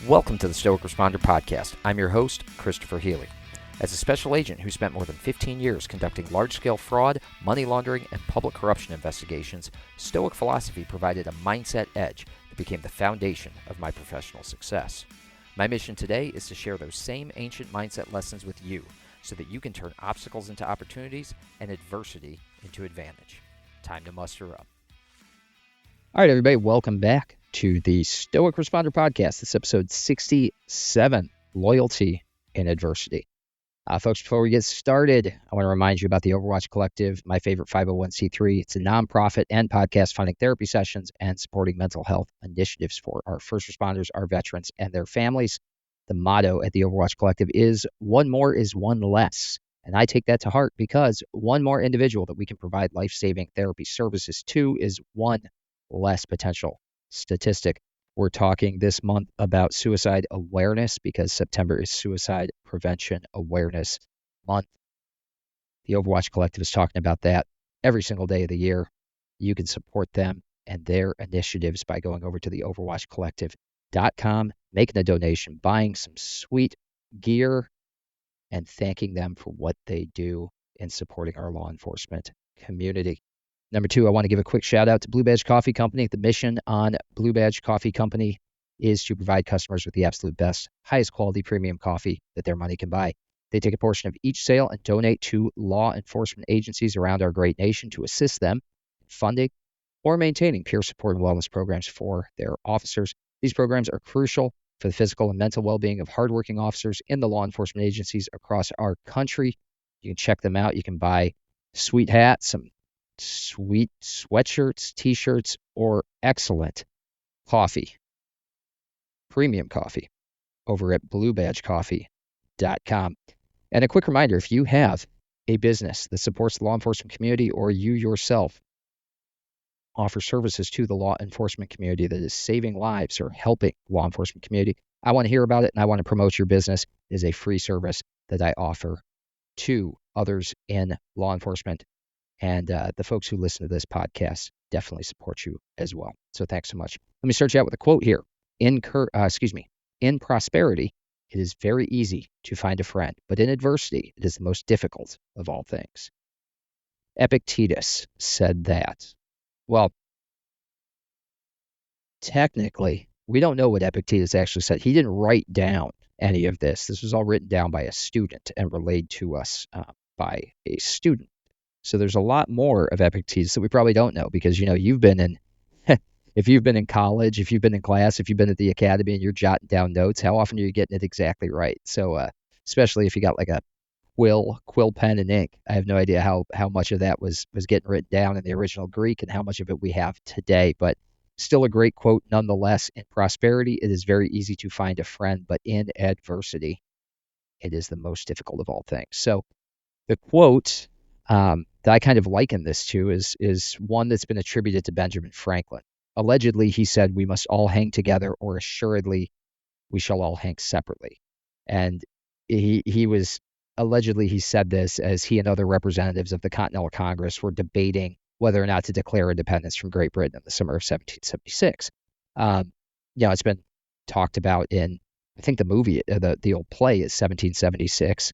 Welcome to the Stoic Responder Podcast. I'm your host, Christopher Healy. As a special agent who spent more than 15 years conducting large-scale fraud, money laundering, and public corruption investigations, Stoic philosophy provided a mindset edge that became the foundation of my professional success. My mission today is to share those same ancient mindset lessons with you so that you can turn obstacles into opportunities and adversity into advantage. Time to muster up. All right, everybody, welcome back to the Stoic Responder Podcast. This is episode 67, Loyalty in Adversity. Folks, before we get started, I want to remind you about the Overwatch Collective, my favorite 501c3. It's a nonprofit and podcast funding therapy sessions and supporting mental health initiatives for our first responders, our veterans, and their families. The motto at the Overwatch Collective is, one more is one less. And I take that to heart because one more individual that we can provide life-saving therapy services to is one less potential statistic. We're talking this month about suicide awareness because September is Suicide Prevention Awareness Month. The Overwatch Collective is talking about that every single day of the year. You can support them and their initiatives by going over to the overwatchcollective.com, making a donation, buying some sweet gear, and thanking them for what they do in supporting our law enforcement community. Number two, I want to give a quick shout out to Blue Badge Coffee Company. The mission on Blue Badge Coffee Company is to provide customers with the absolute best, highest quality premium coffee that their money can buy. They take a portion of each sale and donate to law enforcement agencies around our great nation to assist them in funding or maintaining peer support and wellness programs for their officers. These programs are crucial for the physical and mental well-being of hardworking officers in the law enforcement agencies across our country. You can check them out. You can buy sweet hats, some sweet sweatshirts, t-shirts, or excellent coffee, premium coffee, over at bluebadgecoffee.com. And a quick reminder, if you have a business that supports the law enforcement community or you yourself offer services to the law enforcement community that is saving lives or helping law enforcement community, I want to hear about it and I want to promote your business. It is a free service that I offer to others in law enforcement. And the folks who listen to this podcast definitely support you as well. So thanks so much. Let me start you out with a quote here. In prosperity, it is very easy to find a friend, but in adversity, it is the most difficult of all things. Epictetus said that. Well, technically, we don't know what Epictetus actually said. He didn't write down any of this. This was all written down by a student and relayed to us by a student. So there's a lot more of Epictetus that we probably don't know because, you know, you've been in, if you've been in college, if you've been in class, if you've been at the academy and you're jotting down notes, how often are you getting it exactly right? So especially if you got like a quill pen and ink, I have no idea how much of that was getting written down in the original Greek and how much of it we have today. But still a great quote nonetheless. In prosperity, it is very easy to find a friend, but in adversity, it is the most difficult of all things. So the quote that I kind of liken this to is one that's been attributed to Benjamin Franklin. Allegedly, he said, "We must all hang together, or assuredly we shall all hang separately." And he said this as he and other representatives of the Continental Congress were debating whether or not to declare independence from Great Britain in the summer of 1776. It's been talked about in, I think the movie, the old play is 1776.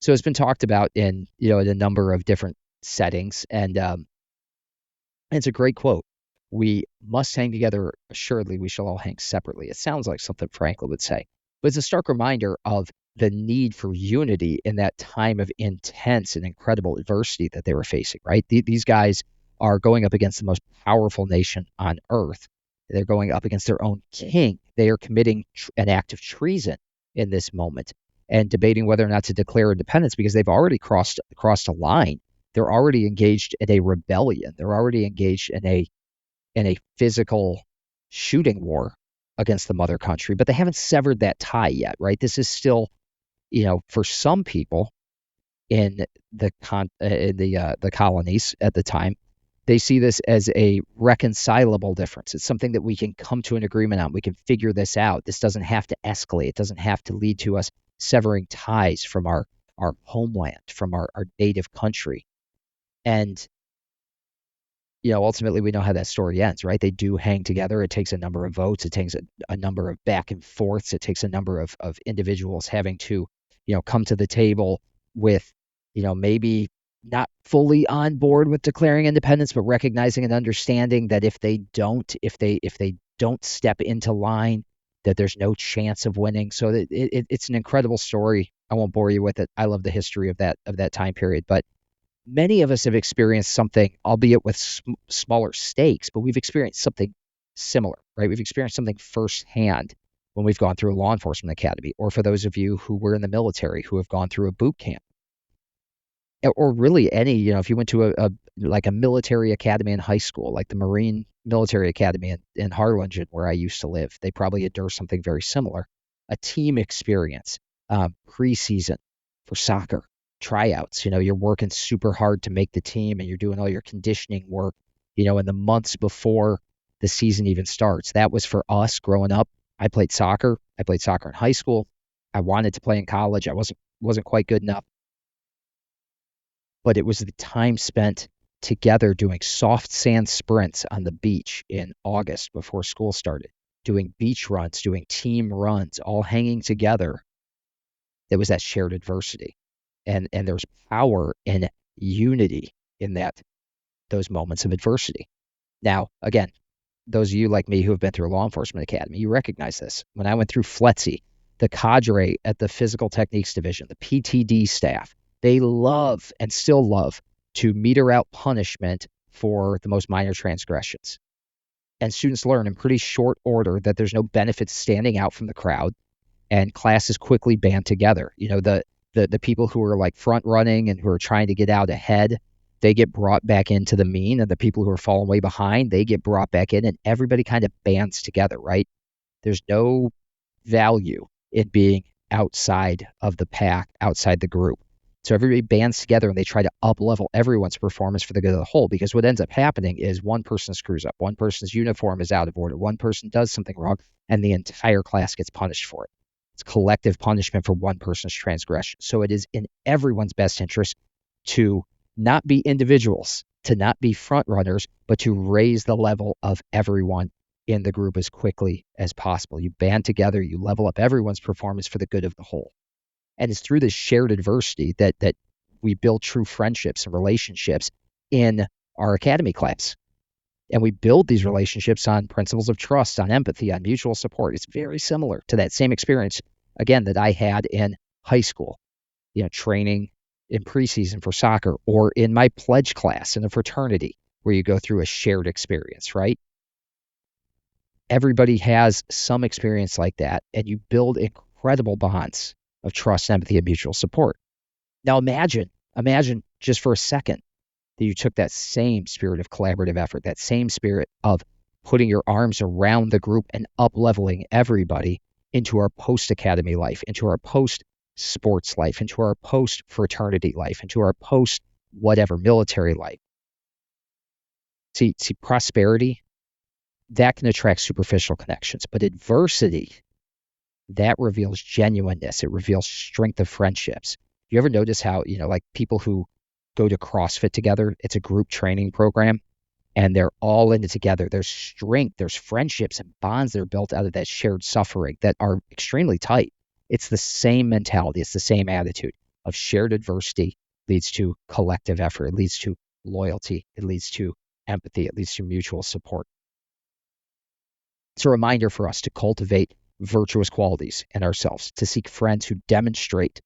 So it's been talked about in a number of different settings, and it's a great quote. We must hang together, assuredly we shall all hang separately. It sounds like something Franklin would say, but it's a stark reminder of the need for unity in that time of intense and incredible adversity that they were facing, right? These guys are going up against the most powerful nation on earth. They're going up against their own king. They are committing an act of treason in this moment and debating whether or not to declare independence because they've already crossed a line. They're already engaged in a rebellion. They're already engaged in a physical shooting war against the mother country, but they haven't severed that tie yet, right? This is still, for some people in the colonies at the time, they see this as a reconcilable difference. It's something that we can come to an agreement on. We can figure this out. This doesn't have to escalate. It doesn't have to lead to us severing ties from our homeland, from our native country. And ultimately we know how that story ends, right? They do hang together. It takes a number of votes. It takes a number of back and forths. It takes a number of individuals having to, come to the table with, maybe not fully on board with declaring independence, but recognizing and understanding that if they don't step into line, that there's no chance of winning. So it's an incredible story. I won't bore you with it. I love the history of that time period, but many of us have experienced something, albeit with smaller stakes, but we've experienced something similar, right? We've experienced something firsthand when we've gone through a law enforcement academy, or for those of you who were in the military who have gone through a boot camp, or really any, if you went to a military academy in high school, like the Marine Military Academy in Harlingen, where I used to live, they probably endure something very similar. A team experience, preseason for soccer, tryouts, you're working super hard to make the team and you're doing all your conditioning work, in the months before the season even starts. That was for us growing up. I played soccer. I played soccer in high school. I wanted to play in college. I wasn't quite good enough. But it was the time spent together doing soft sand sprints on the beach in August before school started, doing beach runs, doing team runs, all hanging together. That was that shared adversity. And there's power and unity in those moments of adversity. Now, again, those of you like me who have been through a law enforcement academy, you recognize this. When I went through FLETC, the cadre at the Physical Techniques Division, the PTD staff, they love and still love to meter out punishment for the most minor transgressions. And students learn in pretty short order that there's no benefit standing out from the crowd, and classes quickly band together. The people who are like front running and who are trying to get out ahead, they get brought back into the mean, and the people who are falling way behind, they get brought back in, and everybody kind of bands together, right? There's no value in being outside of the pack, outside the group. So everybody bands together and they try to up-level everyone's performance for the good of the whole, because what ends up happening is one person screws up, one person's uniform is out of order, one person does something wrong, and the entire class gets punished for it. It's collective punishment for one person's transgression. So it is in everyone's best interest to not be individuals, to not be front runners, but to raise the level of everyone in the group as quickly as possible. You band together, you level up everyone's performance for the good of the whole. And it's through this shared adversity that we build true friendships and relationships in our academy class. And we build these relationships on principles of trust, on empathy, on mutual support. It's very similar to that same experience, again, that I had in high school, training in preseason for soccer, or in my pledge class in a fraternity where you go through a shared experience, right? Everybody has some experience like that, and you build incredible bonds of trust, empathy, and mutual support. Now imagine just for a second that you took that same spirit of collaborative effort, that same spirit of putting your arms around the group and up-leveling everybody into our post-academy life, into our post-sports life, into our post-fraternity life, into our post-whatever military life. See, prosperity, that can attract superficial connections, but adversity, that reveals genuineness. It reveals strength of friendships. You ever notice how, like people who go to CrossFit together, it's a group training program, and they're all in it together. There's strength, there's friendships and bonds that are built out of that shared suffering that are extremely tight. It's the same mentality. It's the same attitude of shared adversity leads to collective effort. It leads to loyalty. It leads to empathy. It leads to mutual support. It's a reminder for us to cultivate virtuous qualities in ourselves, to seek friends who demonstrate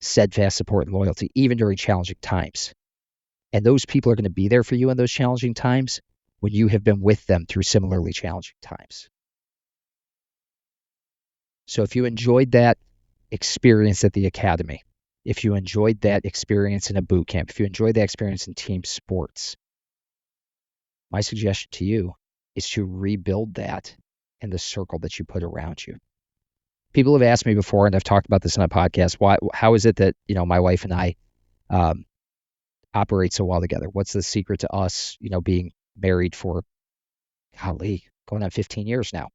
steadfast support and loyalty, even during challenging times. And those people are going to be there for you in those challenging times when you have been with them through similarly challenging times. So if you enjoyed that experience at the academy, if you enjoyed that experience in a boot camp, if you enjoyed that experience in team sports, my suggestion to you is to rebuild that in the circle that you put around you. People have asked me before, and I've talked about this in a podcast, how is it that, my wife and I operate so well together? What's the secret to us, being married for, golly, going on 15 years now?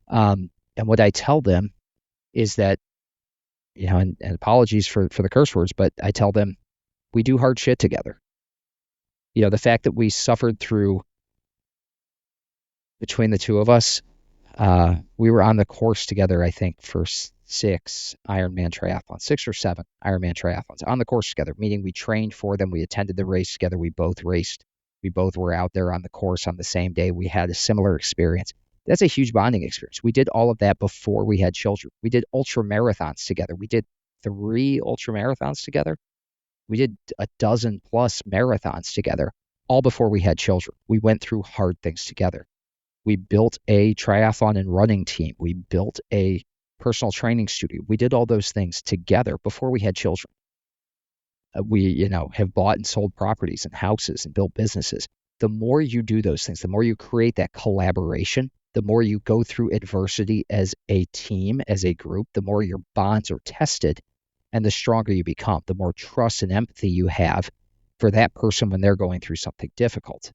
And what I tell them is that, and apologies for the curse words, but I tell them we do hard shit together. The fact that we suffered through, between the two of us, we were on the course together, I think, for 6 Ironman triathlons, 6 or 7 Ironman triathlons on the course together, meaning we trained for them. We attended the race together. We both raced. We both were out there on the course on the same day. We had a similar experience. That's a huge bonding experience. We did all of that before we had children. We did ultra marathons together. We did 3 ultra marathons together. We did a dozen plus marathons together, all before we had children. We went through hard things together. We built a triathlon and running team. We built a personal training studio. We did all those things together before we had children. We, have bought and sold properties and houses and built businesses. The more you do those things, the more you create that collaboration, the more you go through adversity as a team, as a group, the more your bonds are tested and the stronger you become, the more trust and empathy you have for that person when they're going through something difficult.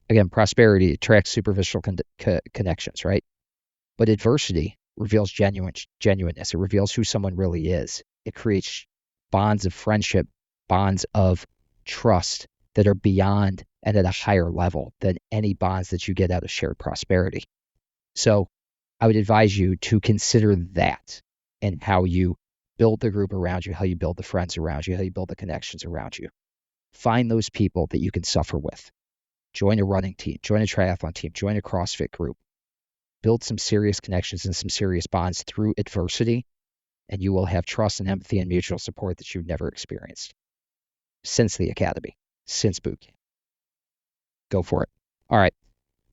Again, prosperity attracts superficial connections, right? But adversity reveals genuineness. It reveals who someone really is. It creates bonds of friendship, bonds of trust that are beyond and at a higher level than any bonds that you get out of shared prosperity. So I would advise you to consider that and how you build the group around you, how you build the friends around you, how you build the connections around you. Find those people that you can suffer with. Join a running team, join a triathlon team, join a CrossFit group. Build some serious connections and some serious bonds through adversity, and you will have trust and empathy and mutual support that you've never experienced since the academy, since boot camp. Go for it. All right.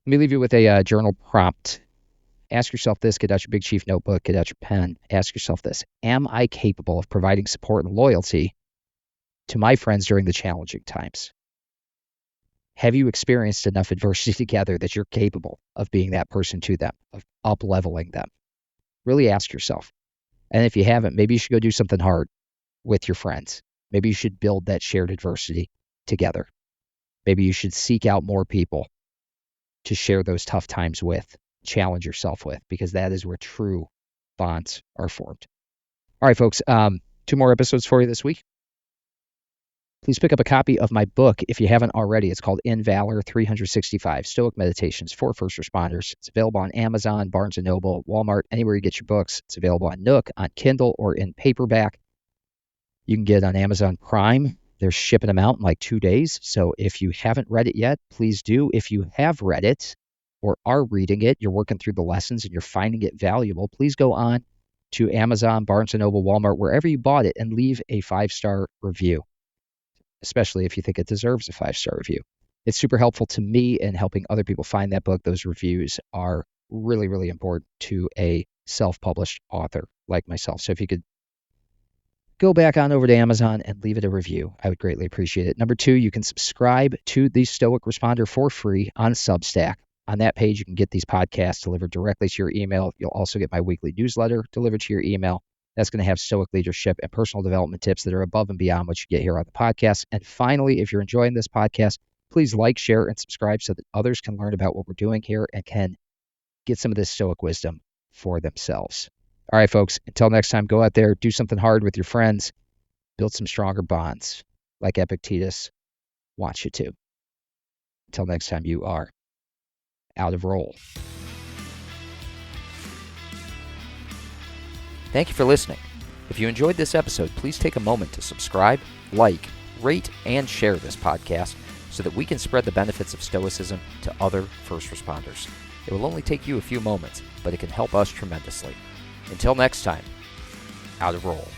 Let me leave you with a journal prompt. Ask yourself this, get out your Big Chief notebook, get out your pen. Ask yourself this: am I capable of providing support and loyalty to my friends during the challenging times? Have you experienced enough adversity together that you're capable of being that person to them, of up-leveling them? Really ask yourself. And if you haven't, maybe you should go do something hard with your friends. Maybe you should build that shared adversity together. Maybe you should seek out more people to share those tough times with, challenge yourself with, because that is where true bonds are formed. All right, folks, 2 more episodes for you this week. Please pick up a copy of my book if you haven't already. It's called In Valor 365, Stoic Meditations for First Responders. It's available on Amazon, Barnes & Noble, Walmart, anywhere you get your books. It's available on Nook, on Kindle, or in paperback. You can get it on Amazon Prime. They're shipping them out in like 2 days. So if you haven't read it yet, please do. If you have read it or are reading it, you're working through the lessons and you're finding it valuable, please go on to Amazon, Barnes & Noble, Walmart, wherever you bought it, and leave a 5-star review, especially if you think it deserves a 5-star review. It's super helpful to me in helping other people find that book. Those reviews are really, really important to a self-published author like myself. So if you could go back on over to Amazon and leave it a review, I would greatly appreciate it. Number 2, you can subscribe to the Stoic Responder for free on Substack. On that page, you can get these podcasts delivered directly to your email. You'll also get my weekly newsletter delivered to your email. That's going to have Stoic leadership and personal development tips that are above and beyond what you get here on the podcast. And finally, if you're enjoying this podcast, please like, share, and subscribe so that others can learn about what we're doing here and can get some of this Stoic wisdom for themselves. All right, folks, until next time, go out there, do something hard with your friends, build some stronger bonds like Epictetus wants you to. Until next time, you are out of roll. Thank you for listening. If you enjoyed this episode, please take a moment to subscribe, like, rate, and share this podcast so that we can spread the benefits of Stoicism to other first responders. It will only take you a few moments, but it can help us tremendously. Until next time, out of roll.